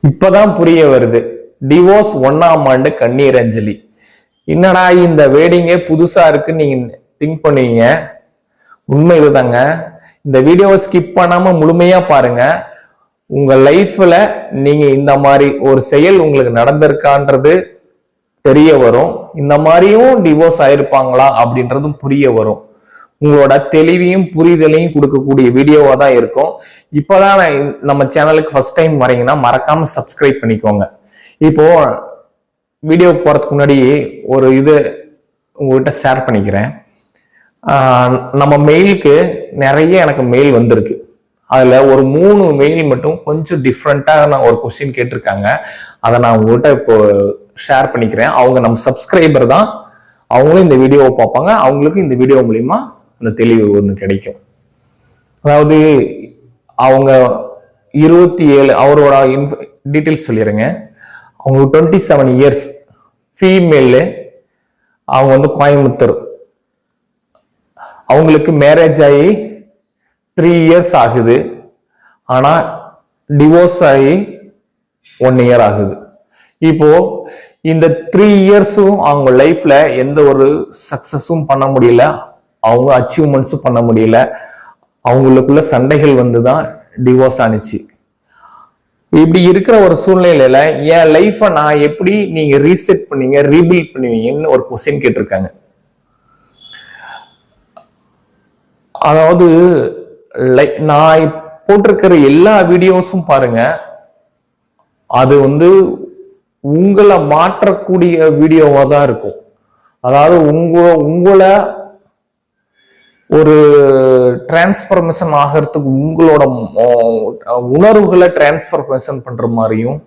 இப்பதான் புரிய வருது. டிவோர்ஸ் 1ஆம் ஆண்டு கண்ணீர் அஞ்சலி. என்னடா இந்த வேடிங்கே புதுசா இருக்குன்னு நீங்க திங்க் பண்ணுவீங்க. உண்மை இதுதாங்க. இந்த வீடியோவை ஸ்கிப் பண்ணாம முழுமையா பாருங்க. உங்க லைஃப்ல நீங்க இந்த மாதிரி ஒரு செயல் உங்களுக்கு நடந்திருக்கான்றது தெரிய வரும். இந்த மாதிரியும் டிவோர்ஸ் ஆயிருப்பாங்களா அப்படின்றதும் புரிய வரும். உங்களோட தெளிவையும் புரிதலையும் கொடுக்கக்கூடிய வீடியோவா தான் இருக்கும். இப்போதான் நம்ம சேனலுக்கு ஃபர்ஸ்ட் டைம் வரீங்கன்னா மறக்காம சப்ஸ்கிரைப் பண்ணிக்கோங்க. இப்போ வீடியோ போறதுக்கு முன்னாடி ஒரு இது உங்ககிட்ட ஷேர் பண்ணிக்கிறேன். நம்ம மெயிலுக்கு நிறைய எனக்கு மெயில் வந்திருக்கு. அதுல ஒரு 3 மெயில் மட்டும் கொஞ்சம் டிஃப்ரெண்டா நான் ஒரு கொஸ்டின் கேட்டிருக்காங்க. அதை நான் உங்ககிட்ட இப்போ ஷேர் பண்ணிக்கிறேன். அவங்க நம்ம சப்ஸ்கிரைபர் தான், அவங்களும் இந்த வீடியோவை பார்ப்பாங்க. அவங்களுக்கு இந்த வீடியோ மூலியமா அந்த தெளிவு ஒன்று கிடைக்கும். அதாவது அவங்க 27, அவரோட டீட்டெயில்ஸ் சொல்லிடுங்க. அவங்க 27 இயர்ஸ், ஃபீமேலு, அவங்க வந்து கோயம்புத்தூர். அவங்களுக்கு மேரேஜ் ஆகி 3 இயர்ஸ் ஆகுது. ஆனா டிவோர்ஸ் ஆகி 1 இயர் ஆகுது. இப்போ இந்த 3 இயர்ஸும் அவங்க லைஃப்ல எந்த ஒரு சக்சஸும் பண்ண முடியல, அவங்க அச்சீவ்மெண்ட்ஸும் பண்ண முடியல. அவங்களுக்குள்ள சண்டைகள் வந்துதான் டிவோர்ஸ் ஆனிச்சு. இப்படி இருக்கிற ஒரு சூழ்நிலையில என் லைஃபை நான் எப்படி நீங்க ரீசெட் பண்ணீங்க, ரீபில்ட் பண்ணுவீங்கன்னு ஒரு கொஸ்டின் கேட்டிருக்காங்க. அதாவது நான் போட்டிருக்கிற எல்லா வீடியோஸும் பாருங்க, அது வந்து உங்களை மாற்றக்கூடிய வீடியோவா தான் இருக்கும். அதாவது உங்களை ஒரு டிரான்ஸ்பர்மேஷன் ஆகிறதுக்கு உங்களோட உணர்வுகளை டிரான்ஸ்பர்மேஷன் பண்ற மாதிரியும்,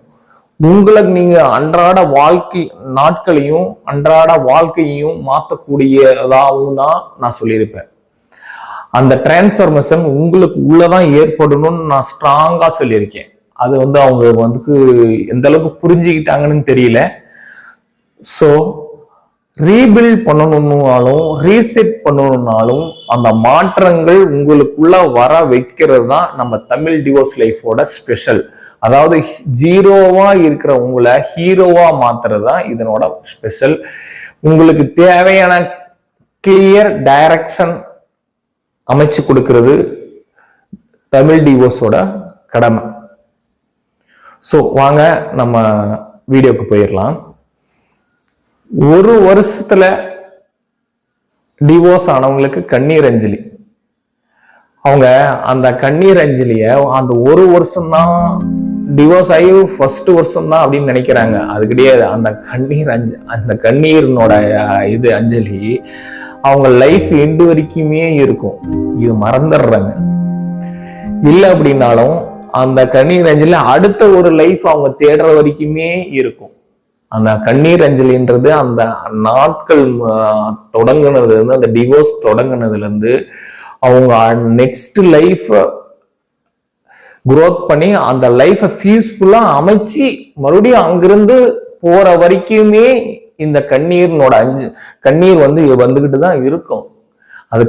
உங்களை நீங்க அன்றாட வாழ்க்கை நாட்களையும் அன்றாட வாழ்க்கையையும் மாற்றக்கூடியதாகவும் தான் நான் சொல்லியிருப்பேன். அந்த டிரான்ஸ்பர்மேஷன் உங்களுக்கு உள்ளதான் ஏற்படணும்னு நான் ஸ்ட்ராங்கா சொல்லியிருக்கேன். அது வந்து அவங்க வந்து எந்த அளவுக்கு புரிஞ்சுக்கிட்டாங்கன்னு தெரியல. ஸோ ரீபில்ட் பண்ணணும்னாலும் ரீசெட் பண்ணணும்னாலும் அந்த மாற்றங்கள் உங்களுக்குள்ள வர வைக்கிறது தான் நம்ம தமிழ் டிவோர்ஸ் லைஃபோட ஸ்பெஷல். அதாவது ஜீரோவா இருக்கிற உங்களை ஹீரோவா மாத்துறது தான் இதனோட ஸ்பெஷல். உங்களுக்கு தேவையான கிளியர் டைரக்ஷன் அமைச்சு கொடுக்கிறது தமிழ் டிவோர்ஸோட கடமை. ஸோ வாங்க நம்ம வீடியோக்கு போயிடலாம். 1 வருஷத்துல டிவோர்ஸ் ஆனவங்களுக்கு கண்ணீர் அஞ்சலி. அவங்க அந்த கண்ணீர் அஞ்சலிய அந்த 1 வருஷம் தான் டிவோர்ஸ் ஆகி ஃபர்ஸ்ட் வருஷம் தான் அப்படின்னு நினைக்கிறாங்க. அது கிடையாது. அந்த கண்ணீரினோட இது அஞ்சலி அவங்க லைஃப் எண்டு வரைக்குமே இருக்கும். இது மறந்துடுறாங்க. இல்லை அப்படின்னாலும் அந்த கண்ணீர் அஞ்சலி அடுத்த ஒரு லைஃப் அவங்க தேடுற வரைக்குமே இருக்கும். அந்த கண்ணீர் அஞ்சலின்றது அந்த நாட்கள் தொடங்குனதுல இருந்து, அந்த டிவோர்ஸ் தொடங்குனதுல இருந்து அவங்க நெக்ஸ்ட் லைஃப் குரோத் பண்ணி அந்த லைஃபை பீஸ்ஃபுல்லா அமைச்சு மறுபடியும் அங்கிருந்து போற வரைக்குமே இந்த கண்ணீர் வந்து வந்துகிட்டு தான் இருக்கும். அது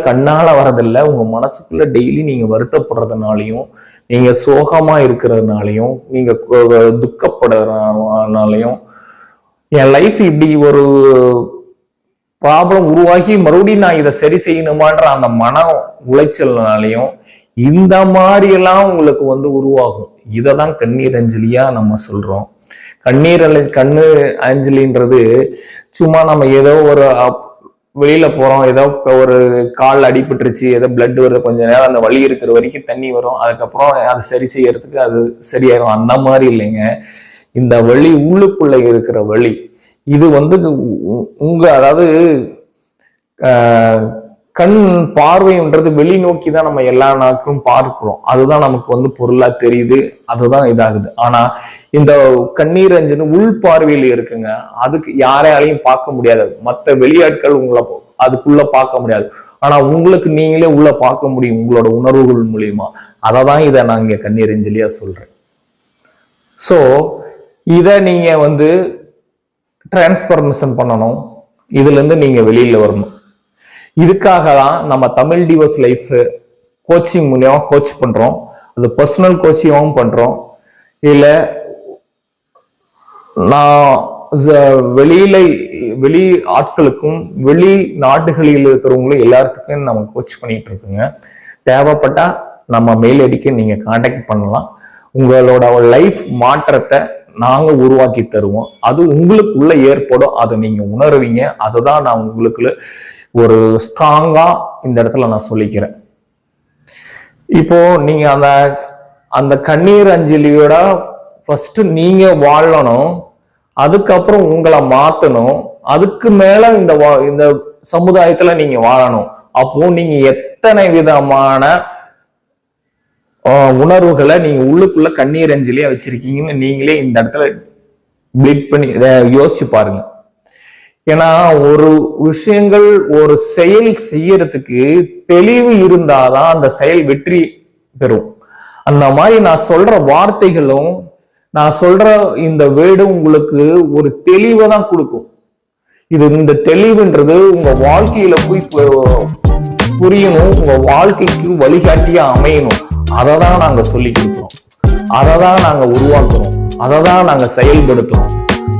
கண்ணால வரதில்லை. உங்க மனசுக்குள்ள டெய்லி நீங்க வருத்தப்படுறதுனாலையும், நீங்க சோகமா இருக்கிறதுனாலையும், நீங்க துக்கப்படுறதுனாலையும், என் லைஃப் இப்படி ஒரு ப்ராப்ளம் உருவாகி மறுபடியும் நான் இதை சரி செய்யணுமான்ற அந்த மன உளைச்சல்னாலையும் இந்த மாதிரி எல்லாம் உங்களுக்கு வந்து உருவாகும். இததான் கண்ணீர் அஞ்சலியா நம்ம சொல்றோம். கண்ணீர் அஞ்சலின்றது சும்மா நம்ம ஏதோ ஒரு வெளியில போறோம், ஏதோ ஒரு கால் அடிபட்டுருச்சு, ஏதோ பிளட் வருது, கொஞ்ச நேரம் அந்த வலி இருக்கிற வரைக்கும் தண்ணி வரும், அதுக்கப்புறம் அதை சரி செய்யறதுக்கு அது சரியாயிரும். அந்த மாதிரி இல்லைங்க. இந்த வலி உள்ளுக்குள்ள இருக்கிற வலி, இது வந்து அதாவது கண் பார்வைன்றது வெளிநோக்கி தான் நம்ம எல்லா நாட்களும் பார்க்கிறோம். அதுதான் நமக்கு வந்து பொருளா தெரியுது, அதுதான் இதாகுது. ஆனா இந்த கண்ணீர் அஞ்சலி உள் பார்வையில் இருக்குங்க. அதுக்கு யாரையாலையும் பார்க்க முடியாது. மற்ற வெளியாட்கள் உங்களை அதுக்குள்ள பார்க்க முடியாது. ஆனா உங்களுக்கு நீங்களே உள்ள பார்க்க முடியும் உங்களோட உணர்வுகள் மூலியமா. அததான் இதை நான் இங்க கண்ணீர் அஞ்சலியா சொல்றேன். ஸோ இதை நீங்க வந்து டிரான்ஸ்பர்மேஷன் பண்ணணும். இதுல இருந்து நீங்க வெளியில வரணும். இதுக்காக தான் நம்ம தமிழ் டிவோர்ஸ் லைஃப் கோச்சிங் மூலியமா கோச் பண்றோம். அது பர்சனல் கோச்சிங்காகவும் பண்றோம். இல்ல நான் வெளி ஆட்களுக்கும் வெளி நாடுகளில் இருக்கிறவங்களும் எல்லாத்துக்கும் நம்ம கோச் பண்ணிட்டு இருக்குங்க. தேவைப்பட்டா நம்ம மெயில் ஐடிக்கு நீங்க கான்டாக்ட் பண்ணலாம். உங்களோட லைஃப் மாற்றத்தை நாங்க உருவாக்கி தருவோம். அது உங்களுக்குள்ள ஏற்படும், அதை நீங்க உணர்வீங்க. அதுதான் நான் உங்களுக்கு ஒரு ஸ்ட்ராங்கா இந்த இடத்துல நான் சொல்லிக்கிறேன். இப்போ நீங்க அந்த கண்ணீர் அஞ்சலியோட ஃபர்ஸ்ட் நீங்க வாழணும், அதுக்கப்புறம் உங்களை மாத்தணும், அதுக்கு மேல இந்த சமுதாயத்துல நீங்க வாழணும். அப்போ நீங்க எத்தனை விதமான உணர்வுகளை நீங்க உள்ளுக்குள்ள கண்ணீர் அஞ்சலியா வச்சிருக்கீங்கன்னு நீங்களே இந்த இடத்துல பிளீட் பண்ணி யோசிச்சு பாருங்க. ஏன்னா ஒரு விஷயங்கள் ஒரு செயல் செய்யறதுக்கு தெளிவு இருந்தாதான் அந்த செயல் வெற்றி பெறும். அந்த மாதிரி நான் சொல்ற வார்த்தைகளும் நான் சொல்ற இந்த வேர்டும் உங்களுக்கு ஒரு தெளிவை தான் கொடுக்கும். இந்த தெளிவுன்றது உங்க வாழ்க்கையில போய் புரியணும், உங்க வாழ்க்கைக்கு வழிகாட்டியா அமையணும். அதை தான் நாங்க சொல்லி கொடுக்கிறோம், அதை தான் நாங்க உருவாக்குறோம், அதை தான் நாங்க செயல்படுத்துறோம்,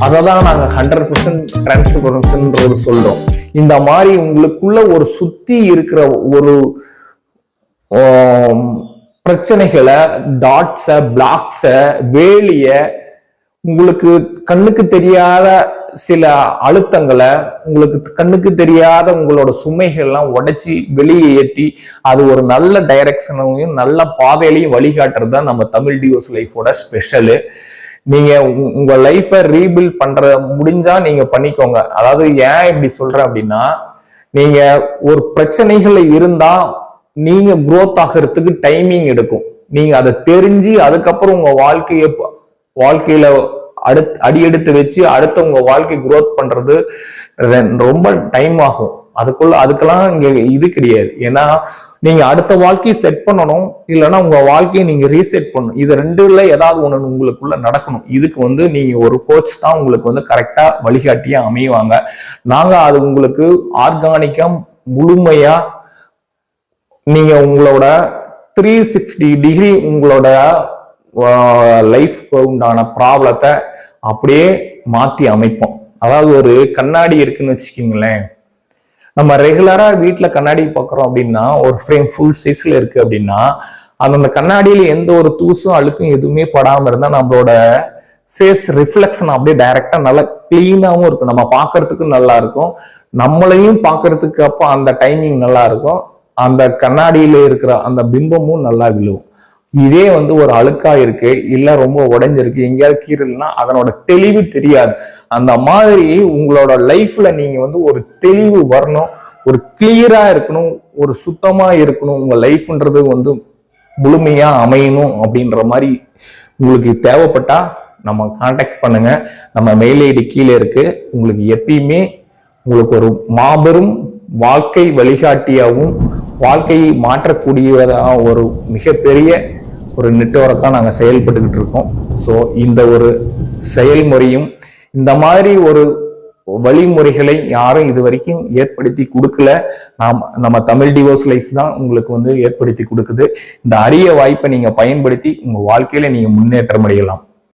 அதை தான் நாங்க 100% டிரான்ஸ்பரன்ஸ்ன்றது சொல்றோம். இந்த மாதிரி உங்களுக்குள்ள ஒரு சுத்தி இருக்கிற ஒரு பிரச்சனைகளை, டாட்ஸ, பிளாக்ஸ, வேலிய, உங்களுக்கு கண்ணுக்கு தெரியாத சில அழுத்தங்களை, உங்களுக்கு கண்ணுக்கு தெரியாத உங்களோட சுமைகள்லாம் உடைச்சி வெளியே ஏற்றி அது ஒரு நல்ல டைரக்ஷனையும் நல்ல பாதையிலையும் வழிகாட்டுறது தான் நம்ம தமிழ் டிவோஸ் லைஃபோட ஸ்பெஷலு. நீங்க உங்க லைஃபை ரீபில்ட் பண்ற முடிஞ்சா நீங்க பண்ணிக்கோங்க. அதாவது ஏன் இப்படி சொல்றேன் அப்படின்னா, நீங்க ஒரு பிரச்சனைகள் இருந்தா நீங்க குரோத் ஆகிறதுக்கு டைமிங் எடுக்கும். நீங்க அதை தெரிஞ்சு அதுக்கப்புறம் உங்க வாழ்க்கையில அடி எடுத்து வச்சு அடுத்த உங்க வாழ்க்கை குரோத் பண்றது ரொம்ப டைம் ஆகும். அதுக்கெல்லாம் இங்க இது கிடையாது. ஏன்னா நீங்க அடுத்த வாழ்க்கையை செட் பண்ணணும், இல்லைன்னா உங்க வாழ்க்கையை நீங்க ரீசெட் பண்ணணும். இது ரெண்டுல ஏதாவது ஒண்ணு உங்களுக்குள்ள நடக்கணும். இதுக்கு நீங்க ஒரு கோச் தான் உங்களுக்கு கரெக்டா வழிகாட்டியா அமைவாங்க. நாங்க அது உங்களுக்கு ஆர்கானிக்கா முழுமையா நீங்க உங்களோட 360 டிகிரி உங்களோட லைஃப் உண்டான ப்ராப்ளத்தை அப்படியே மாத்தி அமைப்போம். அதாவது ஒரு கண்ணாடி இருக்குன்னு வச்சுக்கீங்களேன், நம்ம ரெகுலரா வீட்டுல கண்ணாடி பார்க்குறோம் அப்படின்னா ஒரு ஃப்ரேம் ஃபுல் சைஸ்ல இருக்கு அப்படின்னா அந்த கண்ணாடியில எந்த ஒரு தூசும் அழுக்கும் எதுவுமே படாம இருந்தா நம்மளோட ஃபேஸ் ரிஃப்ளெக்ஷன் அப்படியே டைரக்டா நல்லா கிளீனாவும் இருக்கும். நம்ம பார்க்கறதுக்கு நல்லா இருக்கும், நம்மளையும் பார்க்கறதுக்கு அப்போ அந்த டைமிங் நல்லா இருக்கும், அந்த கண்ணாடியில இருக்கிற அந்த பிம்பமும் நல்லா விழுவும். இதே ஒரு அழுக்கா இருக்கு, இல்ல ரொம்ப உடைஞ்சிருக்கு, எங்கேயாவது கீறல்னா அதனோட தெளிவு தெரியாது. அந்த மாதிரி உங்களோட லைஃப்ல நீங்க ஒரு தெளிவு வரணும், ஒரு கிளியரா இருக்கணும், ஒரு சுத்தமா இருக்கணும், உங்க லைஃப்ன்றது முழுமையா அமையணும். அப்படின்ற மாதிரி உங்களுக்கு தேவைப்பட்டா நம்ம கான்டாக்ட் பண்ணுங்க. நம்ம மெயில் ஐடி கீழே இருக்கு. உங்களுக்கு எப்பயுமே உங்களுக்கு ஒரு மாபெரும் வாழ்க்கை வழிகாட்டியாகவும் வாழ்க்கையை மாற்றக்கூடியதாக ஒரு மிகப்பெரிய ஒரு நெட்வொர்க்கா நாங்கள் செயல்பட்டுக்கிட்டு இருக்கோம். ஸோ இந்த ஒரு செயல்முறையும் இந்த மாதிரி ஒரு வழிமுறைகளை யாரும் இது வரைக்கும் ஏற்படுத்தி கொடுக்கல. நம்ம தமிழ் டிவோர்ஸ் லைஃப் தான் உங்களுக்கு ஏற்படுத்தி கொடுக்குது. இந்த அரிய வாய்ப்பை நீங்க பயன்படுத்தி உங்க வாழ்க்கையில நீங்க முன்னேற்றம் அடையலாம்.